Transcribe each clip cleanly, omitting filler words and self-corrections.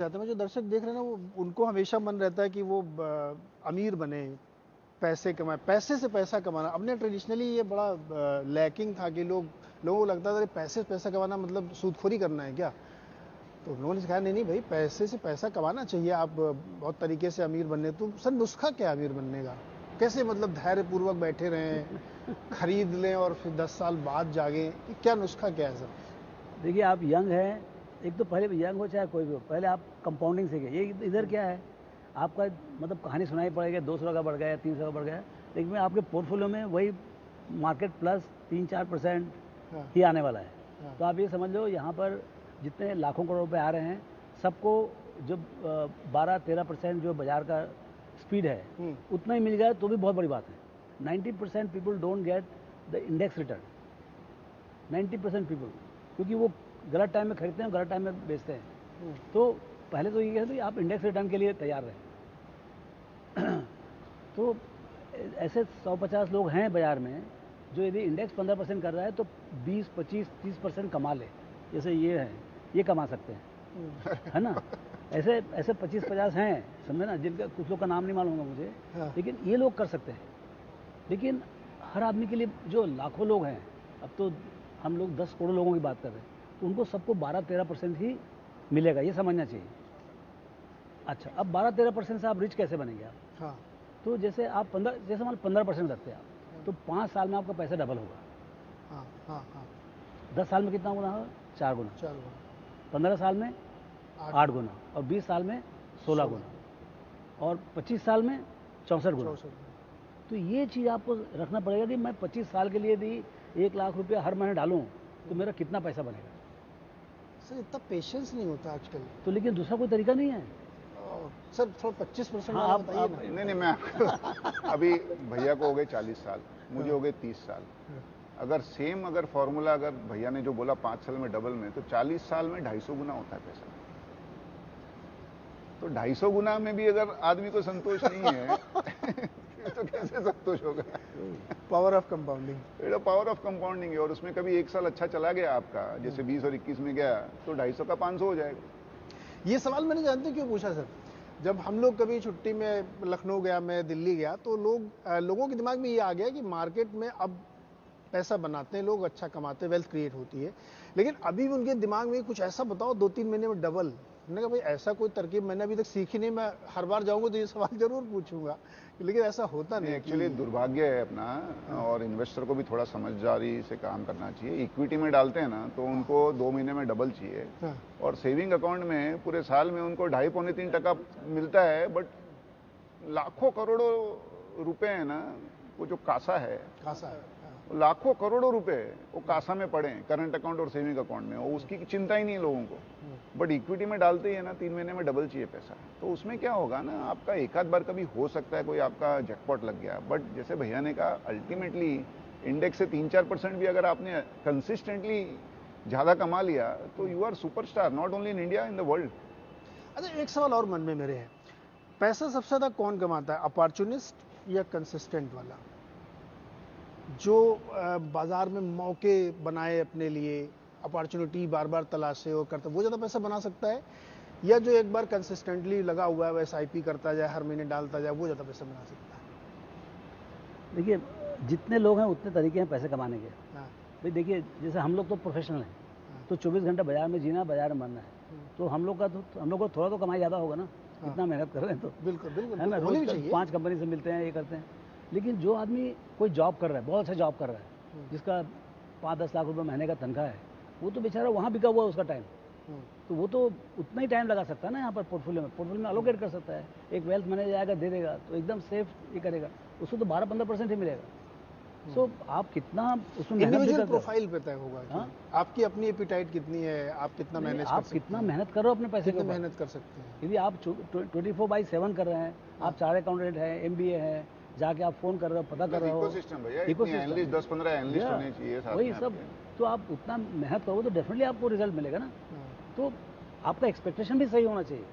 जाते हैं जो दर्शक देख रहे हैं ना वो उनको हमेशा मन रहता है कि वो अमीर बने, पैसे कमाए, पैसे से पैसा कमाना। अपने ट्रेडिशनली ये बड़ा लैकिंग था कि लोगों को लगता था कि पैसे से पैसा कमाना मतलब सूदखोरी करना है क्या। तो उन्होंने सिखाया नहीं नहीं भाई, पैसे से पैसा कमाना चाहिए। आप बहुत तरीके से अमीर बनने, तो सर नुस्खा क्या है अमीर बनने का? कैसे मतलब धैर्य पूर्वक बैठे रहें, खरीद लें और फिर 10 साल बाद जागें, क्या नुस्खा क्या है सर? देखिए, आप यंग हैं, एक तो पहले यंग हो चाहे कोई भी हो, पहले आप कंपाउंडिंग सीखें। ये इधर क्या है, आपका मतलब कहानी सुनाई पड़ेगी, 200 का बढ़ गया, 300 का बढ़ गया, लेकिन आपके पोर्टफोलियो में वही मार्केट प्लस 3-4% ही आने वाला है। तो आप ये समझ लो, यहाँ पर जितने लाखों करोड़ रुपए आ रहे हैं, सबको जो 12-13% जो बाजार का स्पीड है उतना ही मिल जाए तो भी बहुत बड़ी बात है। 90% people don't get the index return, 90% people, क्योंकि वो गलत टाइम में खरीदते हैं, गलत टाइम में बेचते हैं। तो पहले तो ये कहते हैं आप इंडेक्स रिटर्न के लिए तैयार रहें। तो ऐसे 150 लोग हैं बाजार में, जो यदि इंडेक्स 15% कर रहा है तो 20, 25, 30% कमा ले, जैसे ये है, ये कमा सकते हैं, है ना। ऐसे ऐसे 25-50 हैं, समझे ना, जिनका कुछ लोग का नाम नहीं मालूम होगा मुझे, लेकिन ये लोग कर सकते हैं। लेकिन हर आदमी के लिए जो लाखों लोग हैं, अब तो हम लोग 10 करोड़ लोगों की बात कर रहे हैं, तो उनको सबको 12-13% ही मिलेगा, ये समझना चाहिए। अच्छा, अब 12-13% से आप रिच कैसे बनेंगे आप? हाँ। तो जैसे आप 15% रखते हैं आप, तो 5 साल में आपका पैसा डबल होगा। हाँ हाँ हाँ। 10 साल में कितना गुना होगा? 4 गुना। 15 साल में 8 गुना, और 20 साल में 16 गुना, और 25 साल में 64 गुना। तो ये चीज़ आपको रखना पड़ेगा कि मैं 25 साल के लिए भी 1 लाख रुपया हर महीने डालूं तो मेरा कितना पैसा बनेगा। सर इतना पेशेंस नहीं होता आजकल। तो लेकिन दूसरा कोई तरीका नहीं है सर। थोड़ा 25% हाँ, आप बताइए ना। नहीं मैं अभी भैया को हो गए 40 साल, मुझे हो गए 30 साल। अगर सेम फॉर्मूला अगर भैया ने जो बोला 5 साल में डबल में, तो 40 साल में 250 गुना होता है पैसा। तो 250 गुना में भी अगर आदमी को संतोष नहीं है तो कैसे संतोष होगा? Power of compounding, power of compounding है। और उसमें कभी एक साल अच्छा चला गया आपका, जैसे 20 और 21 में गया, तो 250 का 500 हो जाएगा। ये सवाल मैंने जानते क्यों पूछा सर? जब हम लोग कभी छुट्टी में लखनऊ गया, मैं दिल्ली गया, तो लोगों के दिमाग में ये आ गया कि मार्केट में अब पैसा बनाते हैं लोग, अच्छा कमाते हैं, वेल्थ क्रिएट होती है, लेकिन अभी भी उनके दिमाग में कुछ ऐसा बताओ 2-3 महीने में डबल। मैंने कहा भाई ऐसा कोई तरकीब मैंने अभी तक सीखी नहीं, मैं हर बार जाऊंगा तो ये सवाल जरूर पूछूंगा, लेकिन ऐसा होता नहीं। एक्चुअली दुर्भाग्य है अपना, और इन्वेस्टर को भी थोड़ा समझदारी से काम करना चाहिए। इक्विटी में डालते हैं ना, तो उनको 2 महीने में डबल चाहिए, और सेविंग अकाउंट में पूरे साल में उनको 2.5-3% मिलता है, बट लाखों करोड़ों रुपए है ना, वो जो कासा है, लाखों करोड़ों रुपए वो कासा में पड़े, करंट अकाउंट और सेविंग अकाउंट में, और उसकी चिंता ही नहीं है लोगों को। बट इक्विटी में डालते ही है ना, 3 महीने में डबल चाहिए पैसा। तो उसमें क्या होगा ना, आपका एक आध बार कभी हो सकता है कोई आपका जैकपॉट लग गया, बट जैसे भैया ने कहा, अल्टीमेटली इंडेक्स से 3-4% भी अगर आपने कंसिस्टेंटली ज्यादा कमा लिया, तो you are superstar, not only in India, in the world. अच्छा, एक सवाल और मन में मेरे है, पैसा सबसे ज्यादा कौन कमाता है, अपॉर्चुनिस्ट या कंसिस्टेंट वाला, जो बाजार में मौके बनाए अपने लिए, अपॉर्चुनिटी बार बार तलाशे और करता, वो ज़्यादा पैसा बना सकता है, या जो एक बार कंसिस्टेंटली लगा हुआ है, वैसा SIP करता जाए, हर महीने डालता जाए, वो ज़्यादा पैसा बना सकता है? देखिए, जितने लोग हैं उतने तरीके हैं पैसे कमाने के। भाई देखिए, जैसे हम लोग तो प्रोफेशनल हैं, तो 24 घंटे बाजार में जीना, बाजार में मरना है, तो हम लोग को थोड़ा तो कमाई ज़्यादा होगा ना, इतना मेहनत कर रहे हैं तो। बिल्कुल बिल्कुल, है ना, रोज 5 कंपनी से मिलते हैं, ये करते हैं। लेकिन जो आदमी कोई जॉब कर रहा है, बहुत अच्छा जॉब कर रहा है, जिसका 5-10 लाख रुपए महीने का तनख्वाह है, वो तो बेचारा वहाँ बिका हुआ है उसका टाइम, तो वो तो उतना ही टाइम लगा सकता है ना यहाँ पर पोर्टफोलियो में अलोकेट कर सकता है। एक वेल्थ मैनेजर आएगा, दे देगा, तो एकदम सेफ ये करेगा, उसको तो 12-15% ही मिलेगा। सो आप कितना उसमें इंडिविजुअल प्रोफाइल पे तय होगा, आपकी अपनी एपिटाइट कितनी है, आप कितना मैनेज कर सकते हैं, आप कितना मेहनत कर रहे हो अपने पैसे कितनी मेहनत कर सकते हैं। यदि आप 24/7 कर रहे हैं, आप चार्टर्ड अकाउंटेंट हैं, MBA है, जाके आप फोन कर रहे हो, पता कर रहे हो, इकोसिस्टम भैया, एनालिस्ट 10-15 एनालिस्ट होने चाहिए साथ में, वही सब। तो आप उतना मेहनत करोगे तो डेफिनेटली आपको रिजल्ट मिलेगा ना। तो आपका एक्सपेक्टेशन भी सही होना चाहिए।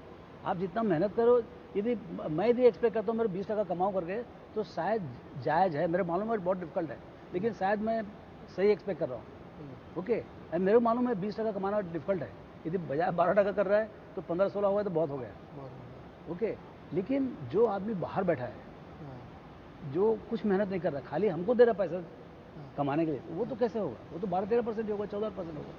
आप जितना मेहनत करो, मैं यदि एक्सपेक्ट करता हूँ मेरे 20% कमाऊँ करके, तो शायद जायज़ है, मेरे मालूम है बहुत डिफिकल्ट है, लेकिन शायद मैं सही एक्सपेक्ट कर रहा हूँ। ओके, मेरे मालूम है 20% कमाना डिफिकल्ट है, यदि बाजार 12% कर रहा है तो 15-16 हुआ तो बहुत हो गया, ओके। लेकिन जो आदमी बाहर बैठा है, जो कुछ मेहनत नहीं कर रहा, खाली हमको दे रहा पैसा कमाने के लिए, वो तो कैसे होगा? वो तो 12-13% होगा, 14% होगा।